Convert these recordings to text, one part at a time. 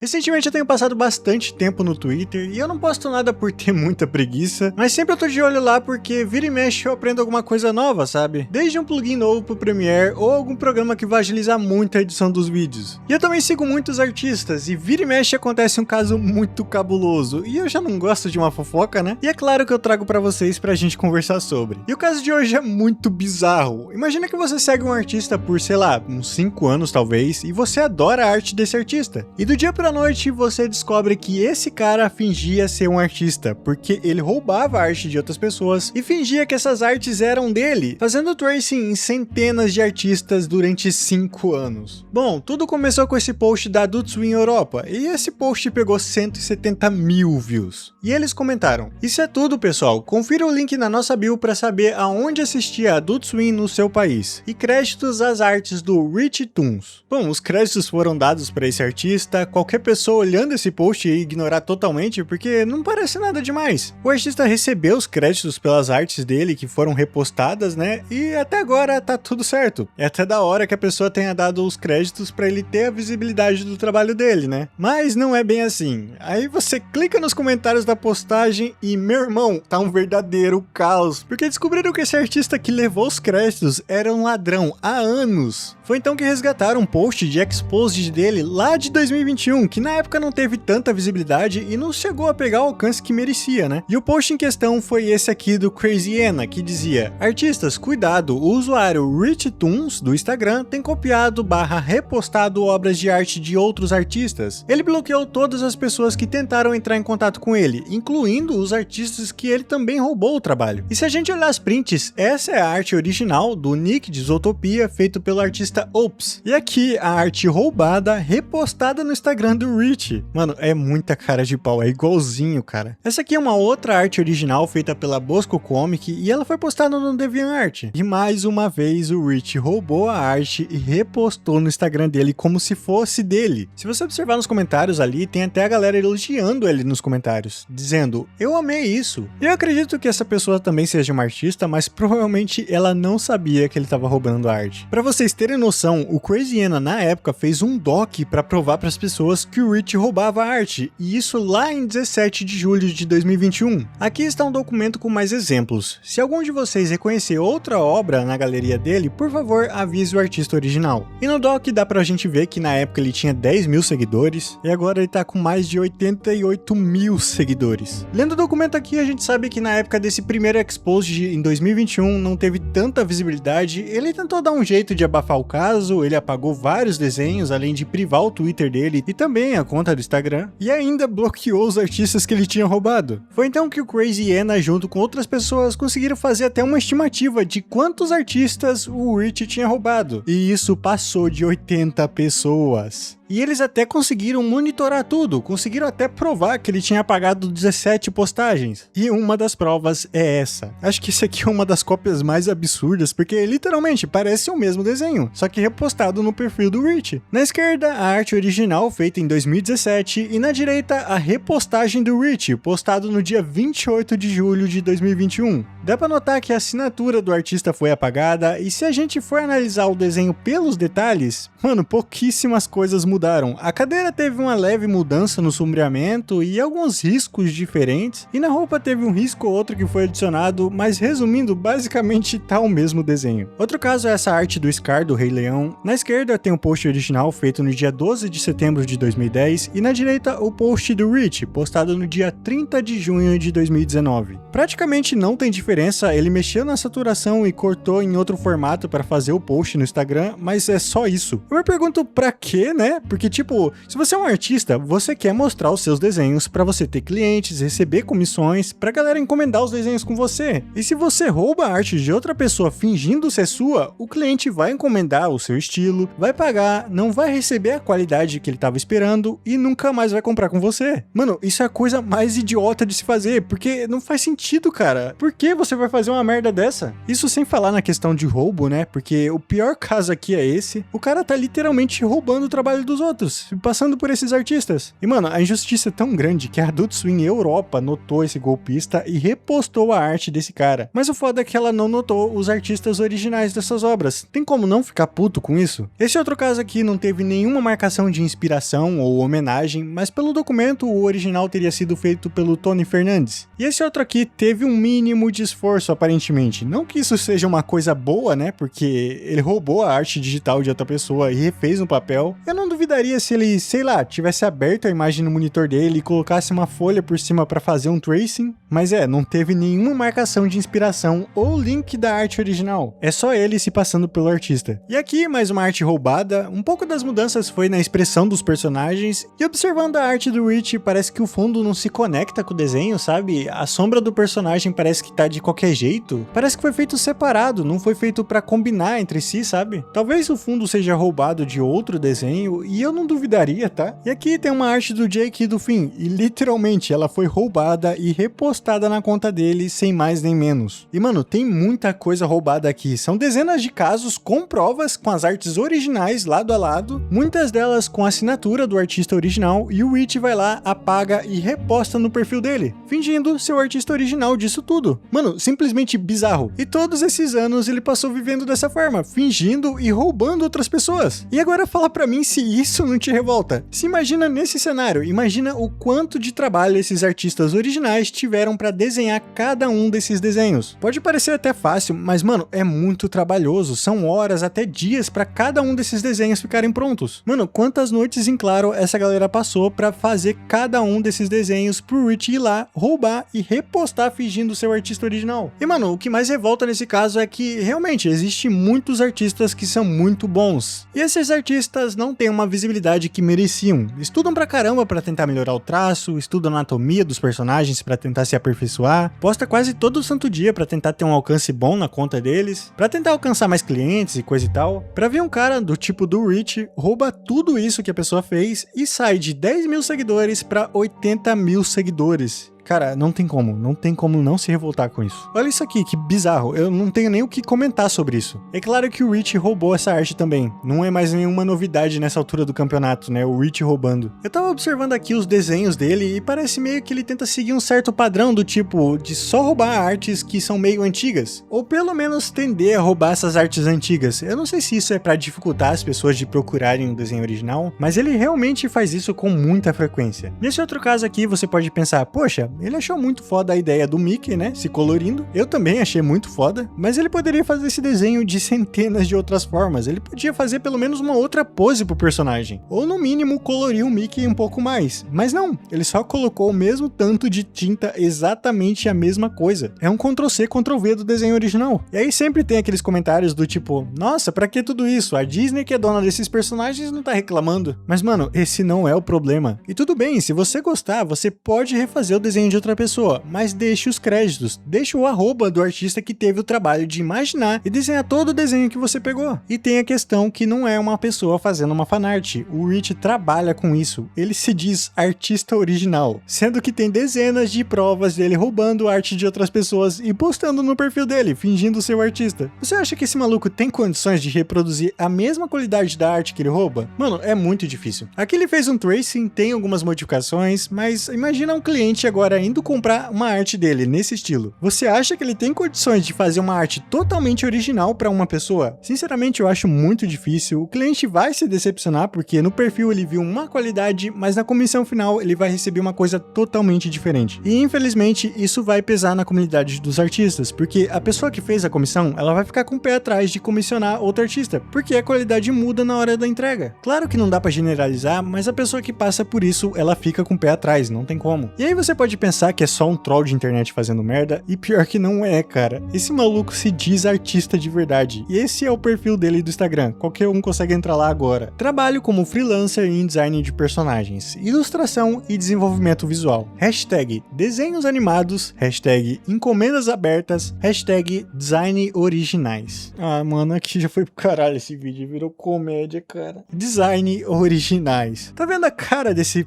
Recentemente eu tenho passado bastante tempo no Twitter e eu não posto nada por ter muita preguiça, mas sempre eu tô de olho lá porque vira e mexe eu aprendo alguma coisa nova, sabe? Desde um plugin novo pro Premiere ou algum programa que vai agilizar muito a edição dos vídeos. E eu também sigo muitos artistas e vira e mexe acontece um caso muito cabuloso e eu já não gosto de uma fofoca, né? E é claro que eu trago pra vocês pra gente conversar sobre. E o caso de hoje é muito bizarro. Imagina que você segue um artista por, sei lá, uns 5 anos talvez, e você adora a arte desse artista. E do dia pra noite você descobre que esse cara fingia ser um artista, porque ele roubava a arte de outras pessoas e fingia que essas artes eram dele, fazendo tracing em centenas de artistas durante 5 anos. Bom, tudo começou com esse post da Adult Swim Europa, e esse post pegou 170 mil views. E eles comentaram: "Isso é tudo, pessoal, confira o link na nossa bio para saber aonde assistir a Adult Swim no seu país. E créditos às artes do Rich Toons." Bom, os créditos foram dados para esse artista, qualquer pessoa olhando esse post e ignorar totalmente, porque não parece nada demais. O artista recebeu os créditos pelas artes dele que foram repostadas, né? E até agora tá tudo certo. É até da hora que a pessoa tenha dado os créditos para ele ter a visibilidade do trabalho dele, né? Mas não é bem assim. Aí você clica nos comentários da postagem e, meu irmão, tá um verdadeiro caos, porque descobriram que esse artista que levou os créditos era um ladrão há anos. Foi então que resgataram um post de exposed dele lá de 2021, que na época não teve tanta visibilidade e não chegou a pegar o alcance que merecia, né? E o post em questão foi esse aqui do Crazy Anna, que dizia: "Artistas, cuidado, o usuário Rich Toons do Instagram tem copiado / repostado obras de arte de outros artistas. Ele bloqueou todas as pessoas que tentaram entrar em contato com ele, incluindo os artistas que ele também roubou o trabalho." E se a gente olhar as prints, essa é a arte original do Nick de Zootopia, feito pelo artista Ops. E aqui a arte roubada, repostada no Instagram do Rich. Mano, é muita cara de pau, é igualzinho, cara. Essa aqui é uma outra arte original feita pela Bosco Comic e ela foi postada no DeviantArt. E mais uma vez o Rich roubou a arte e repostou no Instagram dele como se fosse dele. Se você observar nos comentários ali, tem até a galera elogiando ele nos comentários, dizendo: "Eu amei isso." Eu acredito que essa pessoa também seja uma artista, mas provavelmente ela não sabia que ele estava roubando a arte. Pra vocês terem noção, o Crazy Anna na época fez um doc pra provar pras pessoas que o Rich roubava a arte, e isso lá em 17 de julho de 2021. Aqui está um documento com mais exemplos. Se algum de vocês reconhecer outra obra na galeria dele, por favor avise o artista original. E no doc dá pra gente ver que na época ele tinha 10 mil seguidores, e agora ele tá com mais de 88 mil seguidores. Lendo o documento aqui, a gente sabe que na época desse primeiro exposed em 2021 não teve tanta visibilidade. Ele tentou dar um jeito de abafar o caso, ele apagou vários desenhos, além de privar o Twitter dele e também a conta do Instagram, e ainda bloqueou os artistas que ele tinha roubado. Foi então que o Crazy Anna, junto com outras pessoas, conseguiram fazer até uma estimativa de quantos artistas o Rich tinha roubado, e isso passou de 80 pessoas. E eles até conseguiram monitorar tudo, conseguiram até provar que ele tinha apagado 17 postagens. E uma das provas é essa. Acho que isso aqui é uma das cópias mais absurdas, porque literalmente parece o mesmo desenho, só que repostado no perfil do Rich. Na esquerda, a arte original feita em 2017 e na direita, a repostagem do Rich, postado no dia 28 de julho de 2021. Dá pra notar que a assinatura do artista foi apagada, e se a gente for analisar o desenho pelos detalhes, mano, pouquíssimas coisas mudaram. A cadeira teve uma leve mudança no sombreamento e alguns riscos diferentes, e na roupa teve um risco ou outro que foi adicionado, mas resumindo, basicamente tá o mesmo desenho. Outro caso é essa arte do Scar do Rei Leão. Na esquerda tem o post original feito no dia 12 de setembro de 2010 e na direita o post do Rich, postado no dia 30 de junho de 2019. Praticamente não tem diferença, ele mexeu na saturação e cortou em outro formato para fazer o post no Instagram, mas é só isso. Eu me pergunto pra quê, né? Porque, tipo, se você é um artista, você quer mostrar os seus desenhos pra você ter clientes, receber comissões, pra galera encomendar os desenhos com você. E se você rouba a arte de outra pessoa fingindo ser sua, o cliente vai encomendar o seu estilo, vai pagar, não vai receber a qualidade que ele tava esperando e nunca mais vai comprar com você. Mano, isso é a coisa mais idiota de se fazer, porque não faz sentido, cara. Por que você vai fazer uma merda dessa? Isso sem falar na questão de roubo, né? Porque o pior caso aqui é esse. O cara tá literalmente roubando o trabalho dos outros, passando por esses artistas. E mano, a injustiça é tão grande que a Adult Swim Europa notou esse golpista e repostou a arte desse cara. Mas o foda é que ela não notou os artistas originais dessas obras. Tem como não ficar puto com isso? Esse outro caso aqui não teve nenhuma marcação de inspiração ou homenagem, mas pelo documento o original teria sido feito pelo Tony Fernandes. E esse outro aqui teve um mínimo de esforço aparentemente. Não que isso seja uma coisa boa, né? Porque ele roubou a arte digital de outra pessoa e refez no papel. Eu não duvidaria se ele, sei lá, tivesse aberto a imagem no monitor dele e colocasse uma folha por cima para fazer um tracing. Mas não teve nenhuma marcação de inspiração ou link da arte original. É só ele se passando pelo artista. E aqui mais uma arte roubada. Um pouco das mudanças foi na expressão dos personagens. E observando a arte do Rich, parece que o fundo não se conecta com o desenho, sabe? A sombra do personagem parece que tá de qualquer jeito. Parece que foi feito separado, não foi feito pra combinar entre si, sabe? Talvez o fundo seja roubado de outro desenho, e eu não duvidaria, tá? E aqui tem uma arte do Jake do Finn, e literalmente ela foi roubada e repostada na conta dele, sem mais nem menos. E mano, tem muita coisa roubada aqui, são dezenas de casos com provas, com as artes originais lado a lado, muitas delas com a assinatura do artista original, e o Rich vai lá, apaga e reposta no perfil dele, fingindo ser o artista original disso tudo. Mano, simplesmente bizarro. E todos esses anos ele passou vivendo dessa forma, fingindo e roubando outras pessoas. E agora fala pra mim se isso não te revolta. Se imagina nesse cenário, imagina o quanto de trabalho esses artistas originais tiveram pra desenhar cada um desses desenhos. Pode parecer até fácil, mas mano, é muito trabalhoso, são horas até dias pra cada um desses desenhos ficarem prontos. Mano, quantas noites em claro essa galera passou pra fazer cada um desses desenhos pro Rich ir lá, roubar e repostar fingindo ser o artista original. E mano, o que mais revolta nesse caso é que realmente existem muitos artistas que são muito bons. E esses artistas não têm uma visibilidade que mereciam. Estudam pra caramba pra tentar melhorar o traço, estudam a anatomia dos personagens pra tentar se aperfeiçoar, posta quase todo santo dia pra tentar ter um alcance bom na conta deles, pra tentar alcançar mais clientes e coisa e tal. Pra ver um cara do tipo do Rich rouba tudo isso que a pessoa fez e sai de 10 mil seguidores pra 80 mil seguidores. Cara, não tem como não se revoltar com isso. Olha isso aqui, que bizarro, eu não tenho nem o que comentar sobre isso. É claro que o Rich roubou essa arte também, não é mais nenhuma novidade nessa altura do campeonato, né, o Rich roubando. Eu tava observando aqui os desenhos dele e parece meio que ele tenta seguir um certo padrão do tipo de só roubar artes que são meio antigas, ou pelo menos tender a roubar essas artes antigas. Eu não sei se isso é pra dificultar as pessoas de procurarem um desenho original, mas ele realmente faz isso com muita frequência. Nesse outro caso aqui, você pode pensar, poxa, ele achou muito foda a ideia do Mickey, né, se colorindo. Eu também achei muito foda, mas ele poderia fazer esse desenho de centenas de outras formas. Ele podia fazer pelo menos uma outra pose pro personagem, ou no mínimo colorir o Mickey um pouco mais. Mas não, ele só colocou o mesmo tanto de tinta, exatamente a mesma coisa. É um Ctrl+C, Ctrl+V do desenho original. E aí sempre tem aqueles comentários do tipo, nossa, pra que tudo isso? A Disney, que é dona desses personagens, não tá reclamando. Mas mano, esse não é o problema. E tudo bem, se você gostar, você pode refazer o desenho de outra pessoa, mas deixe os créditos, deixe o arroba do artista que teve o trabalho de imaginar e desenhar todo o desenho que você pegou. E tem a questão que não é uma pessoa fazendo uma fanart, o Rich trabalha com isso, ele se diz artista original, sendo que tem dezenas de provas dele roubando arte de outras pessoas e postando no perfil dele, fingindo ser o artista. Você acha que esse maluco tem condições de reproduzir a mesma qualidade da arte que ele rouba? Mano, é muito difícil. Aqui ele fez um tracing, tem algumas modificações, mas imagina um cliente agora indo comprar uma arte dele nesse estilo. Você acha que ele tem condições de fazer uma arte totalmente original para uma pessoa? Sinceramente, eu acho muito difícil. O cliente vai se decepcionar porque no perfil ele viu uma qualidade, mas na comissão final ele vai receber uma coisa totalmente diferente. E infelizmente isso vai pesar na comunidade dos artistas, porque a pessoa que fez a comissão, ela vai ficar com o pé atrás de comissionar outro artista, porque a qualidade muda na hora da entrega. Claro que não dá para generalizar, mas a pessoa que passa por isso, ela fica com o pé atrás, não tem como. E aí você pode pensar que é só um troll de internet fazendo merda, e pior que não é, cara. Esse maluco se diz artista de verdade, e esse é o perfil dele do Instagram, qualquer um consegue entrar lá agora. Trabalho como freelancer em design de personagens, ilustração e desenvolvimento visual. Hashtag desenhos animados, hashtag encomendas abertas, hashtag design originais. Ah, mano, aqui já foi pro caralho esse vídeo, virou comédia, cara. Design originais. Tá vendo a cara desse...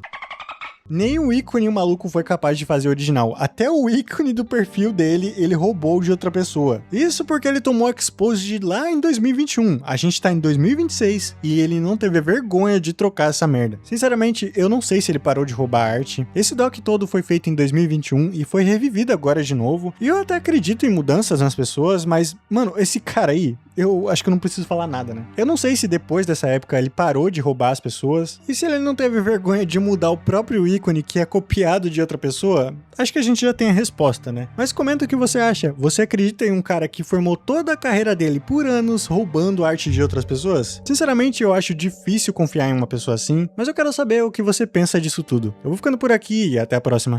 Nem o ícone o maluco foi capaz de fazer original. Até o ícone do perfil dele, ele roubou de outra pessoa. Isso porque ele tomou exposed lá em 2021. A gente tá em 2026 e ele não teve vergonha de trocar essa merda. Sinceramente, eu não sei se ele parou de roubar arte. Esse doc todo foi feito em 2021 e foi revivido agora de novo. E eu até acredito em mudanças nas pessoas, mas, mano, esse cara aí, eu acho que eu não preciso falar nada, né? Eu não sei se depois dessa época ele parou de roubar as pessoas, e se ele não teve vergonha de mudar o próprio ícone que é copiado de outra pessoa, acho que a gente já tem a resposta, né? Mas comenta o que você acha. Você acredita em um cara que formou toda a carreira dele por anos roubando arte de outras pessoas? Sinceramente, eu acho difícil confiar em uma pessoa assim, mas eu quero saber o que você pensa disso tudo. Eu vou ficando por aqui e até a próxima.